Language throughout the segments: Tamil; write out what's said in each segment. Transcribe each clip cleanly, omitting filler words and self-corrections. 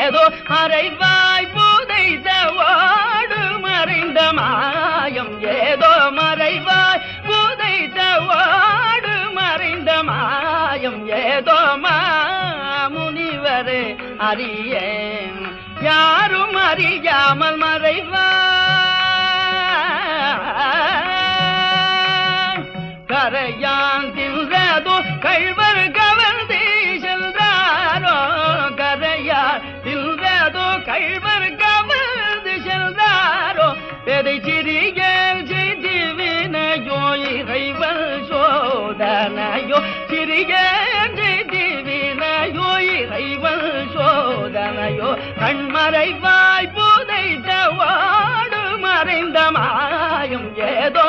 ஏதோ மறைவாய் புதைத்த ஓடு மறைந்த மாயம் ஏதோ மறைவாய் புதைத்த ஓடு மறைந்த மாயம் ஏதோ முனிவரே அறியேன் யாரும் அறியாமல் மறைவாய் கரையான் தின்றதோ கழ்வர் கவர்ந்து சென்றாரோ கரையான் தின்றதோ கழ்வர் கவர்ந்து சென்றாரோ பெதை சிறியல் செய்து வினையோ இறைவன் சோதனையோ சிறியல் செய்து வினையோ இறைவன் சோதனையோ கண்மறைவாய் புதைத்த ஓடு மறைந்த மாயம் ஏதோ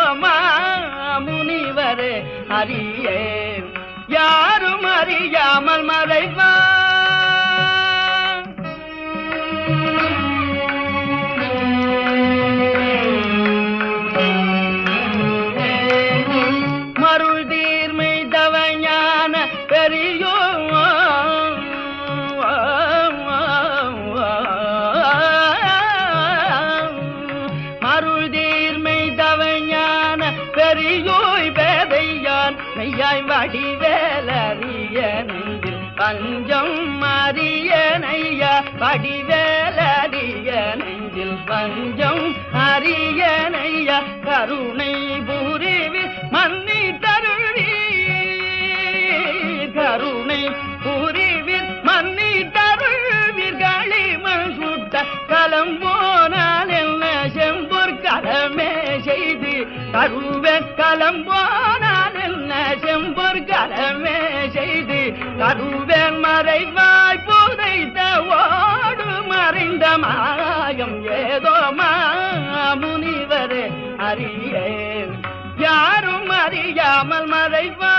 முனிவரே அறியேன் யாரும் அறியாமல் மறைவாய் மருள் தீர்மை தவஞான பெரியோ மருள் தீர்மை தவஞான பெரியோய் பேதையான் மெய்யாய் வடிவேலறிய நெஞ்சில் பஞ்சம் அறிய நையா வடிவேலறிய நெஞ்சில் பஞ்சம் அறிய நையா கருணை புரிவி மன்னி தருவி கருணை புரிவி மன்னி தருவீர் களிமண் சுட்ட கலம் போனால் என்ன செம்பொற் கலமே செய்து கருவன் கலம் போனால் என்ன செம்பொற் கலமே செய்து கருவன் மறைவாய் புதைத்த ஓடு மறைந்த மாயம் ஏதோ முனிவரே அறியேன் யாரும் அறியாமல் மறைவாய்